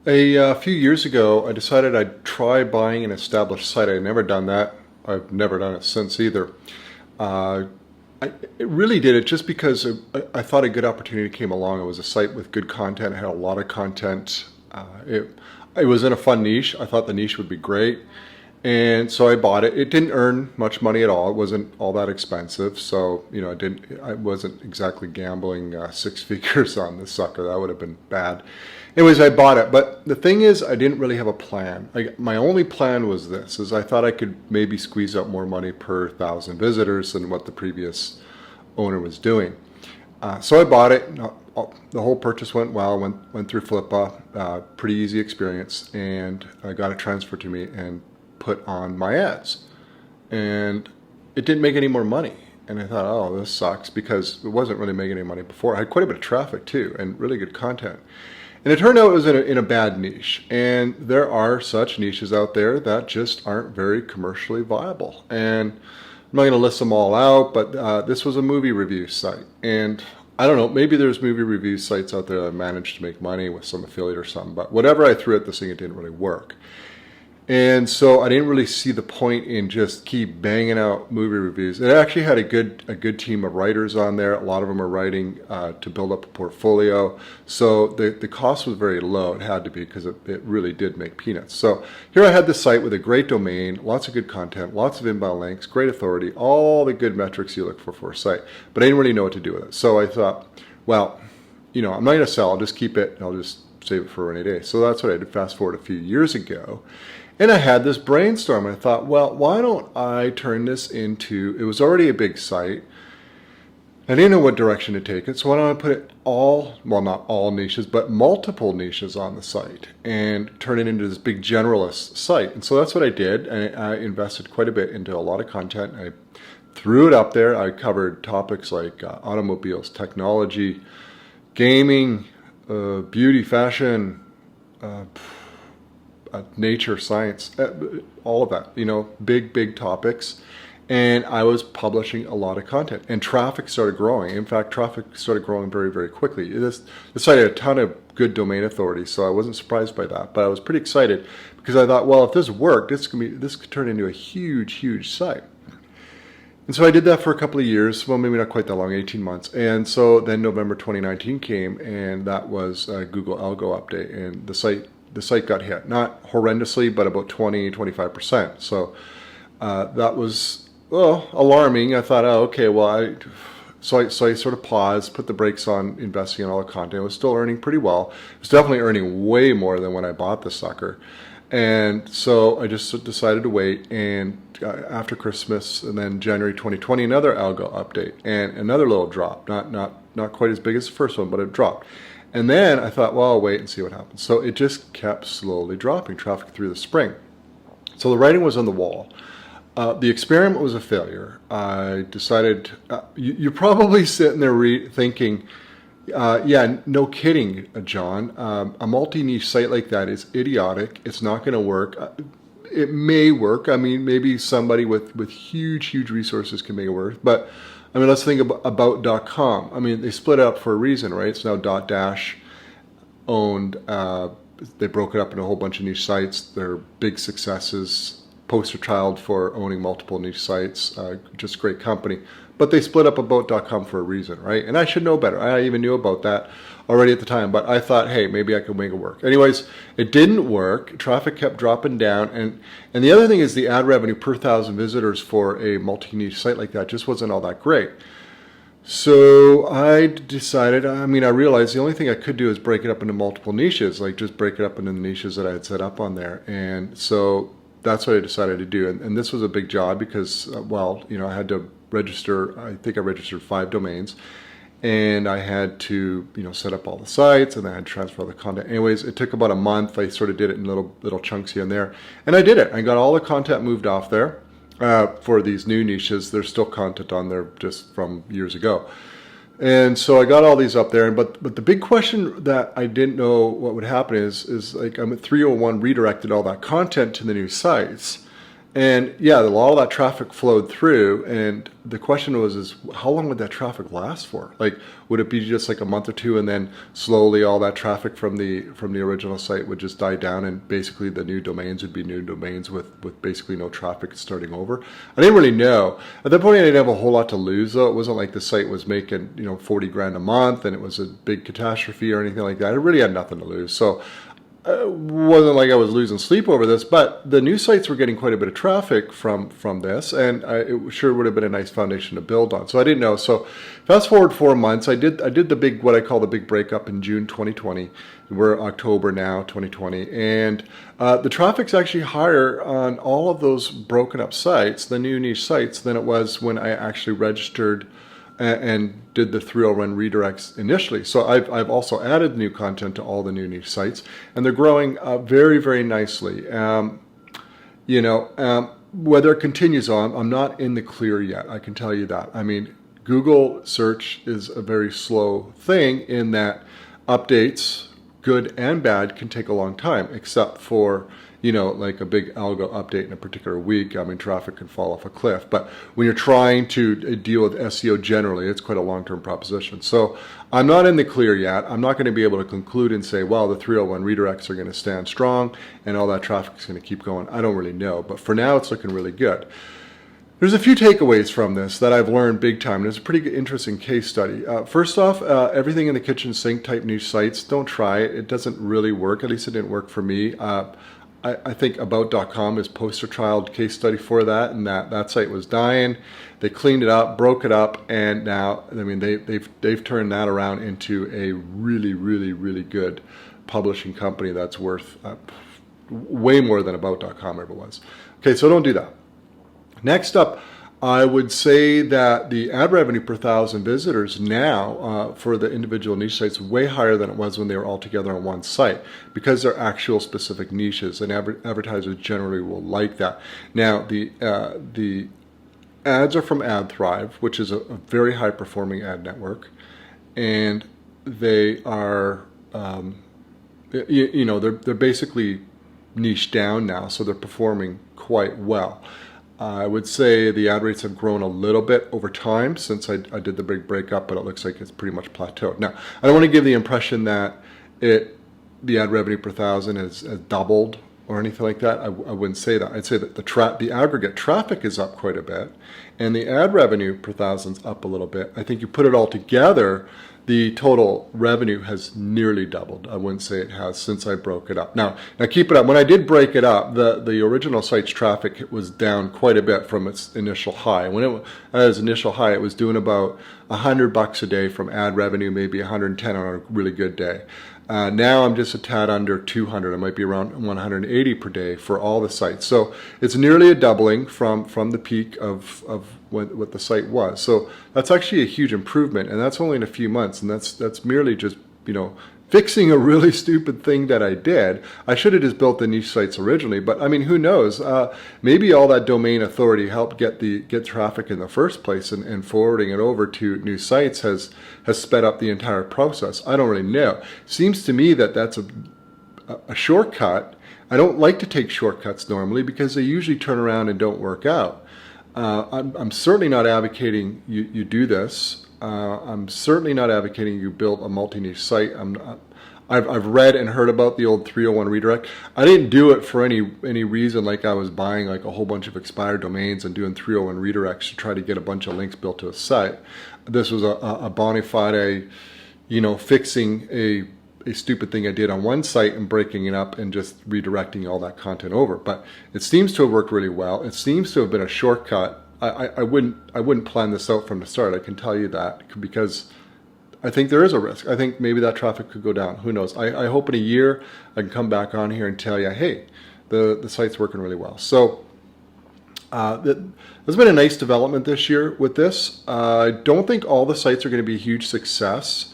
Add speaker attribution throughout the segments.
Speaker 1: A few years ago, I decided I'd try buying an established site. I'd never done that. I've never done it since either. Uh, it really did it just because I thought a good opportunity came along. It was a site with good content. It had a lot of content. It was in a fun niche. I thought the niche would be great. And so I bought it. It didn't earn much money at all. It wasn't all that expensive. So, I wasn't exactly gambling six figures on this sucker. That would have been bad. Anyways, I bought it. But the thing is, I didn't really have a plan. My only plan was this, is I thought I could maybe squeeze out more money per 1,000 visitors than what the previous owner was doing. So I bought it. The whole purchase went well, went through Flippa, pretty easy experience, and I got it transferred to me and put on my ads. And it didn't make any more money. And I thought, oh, this sucks, because it wasn't really making any money before. I had quite a bit of traffic too, and really good content. And it turned out it was in a bad niche. And there are such niches out there that just aren't very commercially viable. And I'm not going to list them all out, but this was a movie review site. And I don't know, maybe there's movie review sites out there that managed to make money with some affiliate or something, but whatever I threw at this thing, it didn't really work. And so I didn't really see the point in just keep banging out movie reviews. It actually had a good team of writers on there. A lot of them are writing to build up a portfolio. So the cost was very low. It had to be, because it really did make peanuts. So here I had this site with a great domain, lots of good content, lots of inbound links, great authority, all the good metrics you look for a site. But I didn't really know what to do with it. So I thought, well, I'm not going to sell. I'll just keep it, and I'll just save it for a rainy day. So that's what I did. Fast forward a few years ago. And I had this brainstorm. I thought, well, why don't I turn this into, it was already a big site. I didn't know what direction to take it. So why don't I put it well, not all niches, but multiple niches on the site and turn it into this big generalist site. And so that's what I did. I invested quite a bit into a lot of content. I threw it up there. I covered topics like automobiles, technology, gaming, beauty, fashion, nature, science, all of that, big topics. And I was publishing a lot of content, and traffic started growing. In fact, traffic started growing very, very quickly. This site had a ton of good domain authority, so I wasn't surprised by that. But I was pretty excited, because I thought, well, if this worked, this could turn into a huge site. And so I did that for a couple of years. Well, maybe not quite that long, 18 months. And so then November 2019 came, and that was a Google algo update, and the site got hit. Not horrendously, but about 20-25%. So that was alarming. I thought, oh, okay, well, so I sort of paused, put the brakes on investing in all the content. It was still earning pretty well. It was definitely earning way more than when I bought the sucker. And so I just decided to wait, and after Christmas, and then January 2020, another algo update, and another little drop. Not quite as big as the first one, but it dropped. And then I thought, well, I'll wait and see what happens. So it just kept slowly dropping traffic through the spring. So the writing was on the wall. The experiment was a failure. I decided, you're probably sitting there thinking, yeah, no kidding, John. A multi-niche site like that is idiotic. It's not going to work. It may work. I mean, maybe somebody with huge resources can make it work. But I mean, let's think about.com. I mean, they split up for a reason, right? It's now .dash owned. They broke it up into a whole bunch of niche sites. They're big successes, poster child for owning multiple niche sites, just great company. But they split up about.com for a reason, right? And I should know better. I even knew about that already at the time, but I thought, hey, maybe I could make it work. Anyways, it didn't work. Traffic kept dropping down. And the other thing is the ad revenue per 1,000 visitors for a multi-niche site like that just wasn't all that great. So I decided, I realized the only thing I could do is break it up into multiple niches, like just break it up into the niches that I had set up on there. And so that's what I decided to do. And this was a big job because, I had to register, I think I registered 5 domains. And I had to, set up all the sites, and then I had to transfer all the content. Anyways, it took about a month. I sort of did it in little chunks here and there. And I did it. I got all the content moved off there for these new niches. There's still content on there just from years ago. And so I got all these up there. But the big question that I didn't know what would happen is like I'm at 301 redirected all that content to the new sites. And yeah, a lot of that traffic flowed through, and the question was, is how long would that traffic last for? Like, would it be just like a month or two, and then slowly all that traffic from the original site would just die down, and basically the new domains would be new domains with basically no traffic starting over? I didn't really know. At that point, I didn't have a whole lot to lose, though. It wasn't like the site was making 40 grand a month, and it was a big catastrophe or anything like that. I really had nothing to lose, so. It wasn't like I was losing sleep over this, but the new sites were getting quite a bit of traffic from this, and it sure would have been a nice foundation to build on. So I didn't know. So fast forward 4 months, I did the big, what I call the big breakup in June 2020. We're October now, 2020, and the traffic's actually higher on all of those broken up sites, the new niche sites, than it was when I actually registered and did the 301 redirects initially. So I've also added new content to all the new niche sites, and they're growing very, very nicely. Whether it continues on, I'm not in the clear yet. I can tell you that. I mean, Google search is a very slow thing in that updates, good and bad, can take a long time, except for like a big algo update in a particular week. I mean, traffic can fall off a cliff. But when you're trying to deal with SEO generally, it's quite a long-term proposition. So I'm not in the clear yet. I'm not going to be able to conclude and say, well, the 301 redirects are going to stand strong and all that traffic is going to keep going. I don't really know. But for now, it's looking really good. There's a few takeaways from this that I've learned big time. It's a pretty interesting case study. First off, everything in the kitchen sink type niche sites, don't try it. It doesn't really work. At least it didn't work for me. I think about.com is poster child case study for that, and that site was dying. They cleaned it up, broke it up, and now, I mean, they've turned that around into a really, really, really good publishing company that's worth way more than about.com ever was. Okay, so don't do that. Next up, I would say that the ad revenue per 1,000 visitors now for the individual niche sites is way higher than it was when they were all together on one site, because they're actual specific niches, and advertisers generally will like that. Now, the ads are from AdThrive, which is a very high performing ad network, and they are they're basically niche down now, so they're performing quite well. I would say the ad rates have grown a little bit over time since I did the big breakup, but it looks like it's pretty much plateaued. Now, I don't want to give the impression that the ad revenue per 1,000 has doubled or anything like that. I wouldn't say that. I'd say that the aggregate traffic is up quite a bit, and the ad revenue per 1,000 is up a little bit. I think you put it all together, the total revenue has nearly doubled. I wouldn't say it has since I broke it up. Now keep it up. When I did break it up, the original site's traffic was down quite a bit from its initial high. When it was initial high, it was doing about $100 a day from ad revenue, maybe 110 on a really good day. Now I'm just a tad under 200. I might be around 180 per day for all the sites. So it's nearly a doubling from the peak of what the site was. So that's actually a huge improvement, and that's only in a few months. And that's merely just fixing a really stupid thing that I did. I should have just built the niche sites originally, but I mean, who knows? Maybe all that domain authority helped get traffic in the first place, and forwarding it over to new sites has sped up the entire process. I don't really know. Seems to me that that's a shortcut. I don't like to take shortcuts normally because they usually turn around and don't work out. I'm certainly not advocating you do this. I'm certainly not advocating you build a multi-niche site. I've read and heard about the old 301 redirect. I didn't do it for any reason like I was buying like a whole bunch of expired domains and doing 301 redirects to try to get a bunch of links built to a site. This was a bona fide, fixing a stupid thing I did on one site and breaking it up and just redirecting all that content over. But it seems to have worked really well. It seems to have been a shortcut. I wouldn't plan this out from the start. I can tell you that, because I think there is a risk. I think maybe that traffic could go down. Who knows? I hope in a year I can come back on here and tell you, hey, the site's working really well. So there's been a nice development this year with this. I don't think all the sites are going to be a huge success.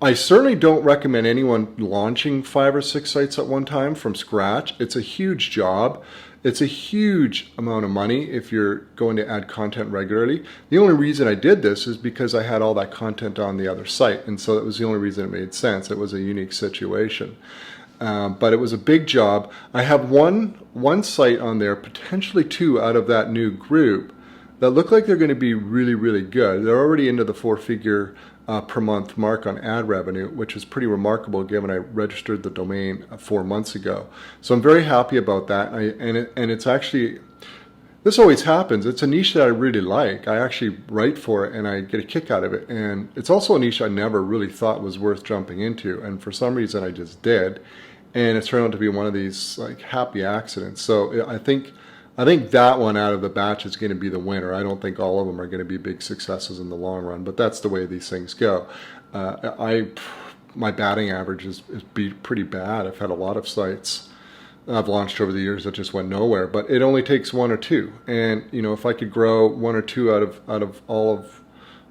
Speaker 1: I certainly don't recommend anyone launching 5 or 6 sites at one time from scratch. It's a huge job. It's a huge amount of money if you're going to add content regularly. The only reason I did this is because I had all that content on the other site, and so that was the only reason it made sense. It was a unique situation. But it was a big job. I have one site on there, potentially two out of that new group, that look like they're going to be really, really good. They're already into the 4-figure per month mark on ad revenue, which is pretty remarkable given I registered the domain 4 months ago. So I'm very happy about that. And it's actually, this always happens. It's a niche that I really like. I actually write for it and I get a kick out of it. And it's also a niche I never really thought was worth jumping into. And for some reason I just did. And it's turned out to be one of these like happy accidents. So I think that one out of the batch is going to be the winner. I don't think all of them are going to be big successes in the long run, but that's the way these things go. My batting average is pretty bad. I've had a lot of sites I've launched over the years that just went nowhere, but it only takes one or two. And you know, if I could grow one or two out of all of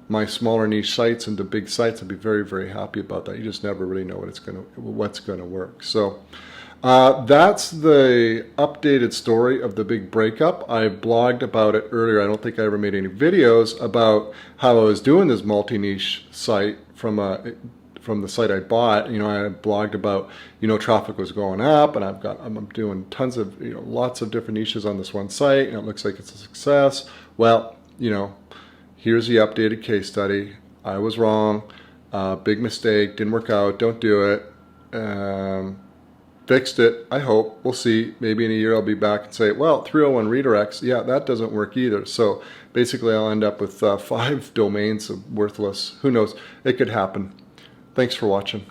Speaker 1: my smaller niche sites into big sites, I'd be very, very happy about that. You just never really know what's going to work. So that's the updated story of the big breakup. I blogged about it earlier. I don't think I ever made any videos about how I was doing this multi-niche site from the site I bought. You know, I blogged about, you know, traffic was going up, and I'm doing tons of, you know, lots of different niches on this one site, and it looks like it's a success. Well, you know, here's the updated case study. I was wrong. Big mistake. Didn't work out. Don't do it. Fixed it, I hope. We'll see. Maybe in a year I'll be back and say, well, 301 redirects, yeah, that doesn't work either. So basically I'll end up with 5 domains of worthless. Who knows? It could happen. Thanks for watching.